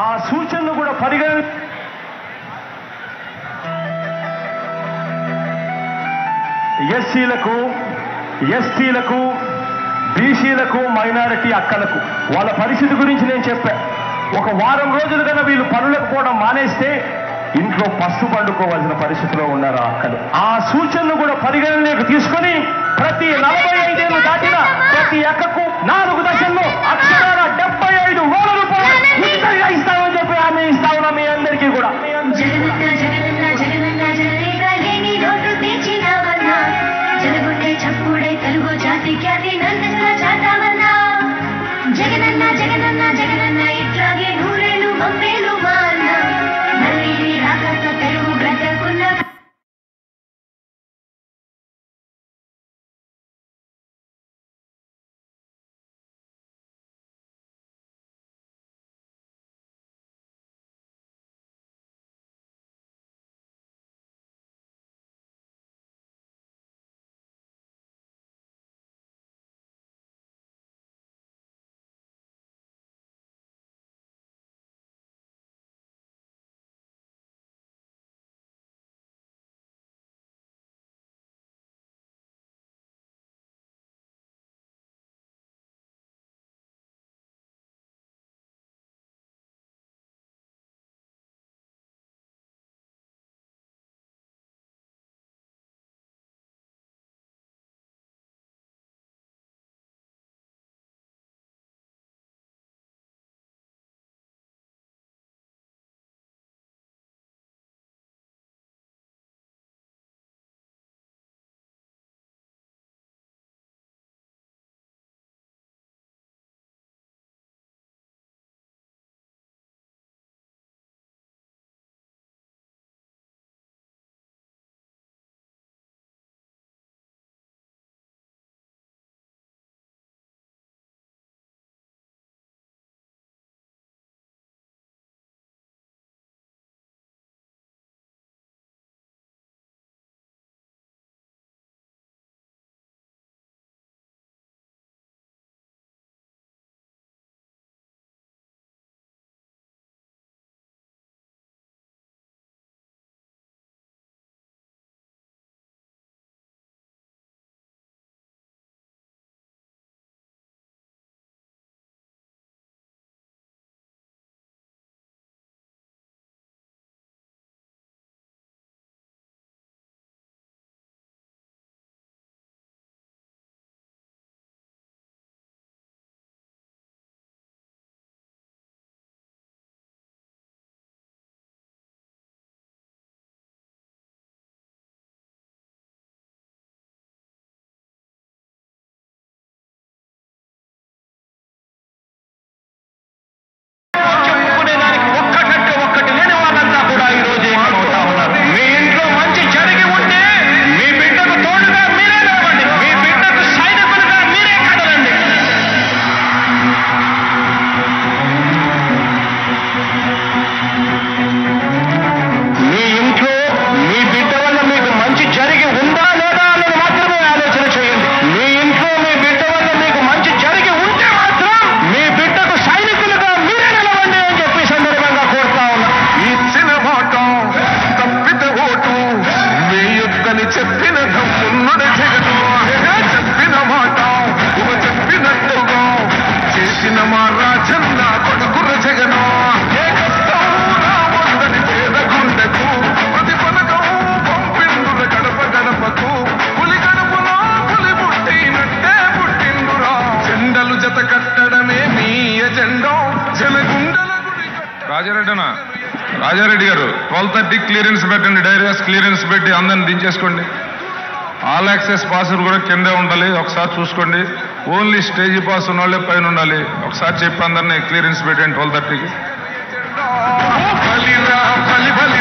ఆ సూచనలు కూడా పరిగణ ఎస్సీలకు, ఎస్టీలకు, బీసీలకు, మైనారిటీ అక్కలకు వాళ్ళ పరిస్థితి గురించి నేను చెప్పా. ఒక వారం రోజులు కన్నా వీళ్ళు పనులకు పోవడం మానేస్తే ఇంట్లో పస్తు పండుకోవాల్సిన పరిస్థితిలో ఉన్నారు ఆ అక్కలు. ఆ సూచనలు కూడా పరిగణలోకి తీసుకొని ప్రతి 45 ఏళ్ళు దాటిన ప్రతి అక్కకు 4 దశల్లో అక్షరాల 75,000 రూపాయలు ఉచితంగా ఇస్తామని చెప్పి ఆమె ఇస్తా ఉన్నాం మీ అందరికీ కూడా. జగనన్న జగనన్న జగనన్న ఇట్లాగే నూరేలు మమ్మేలు మా అన్న మళ్ళీ రాకత తెలుగు గడ్డకున్న రాజారెడ్డి గారు 12:30 క్లియరెన్స్ పెట్టండి, డైరెస్ క్లియరెన్స్ పెట్టి అందరిని దించేసుకోండి. ఆల్ యాక్సెస్ పాసులు కూడా కిందే ఉండాలి, ఒకసారి చూసుకోండి. ఓన్లీ స్టేజ్ పాస్ ఉన్న వాళ్ళే పైన ఉండాలి. ఒకసారి చెప్పి అందరినీ క్లియరెన్స్ పెట్టండి 12:30కి.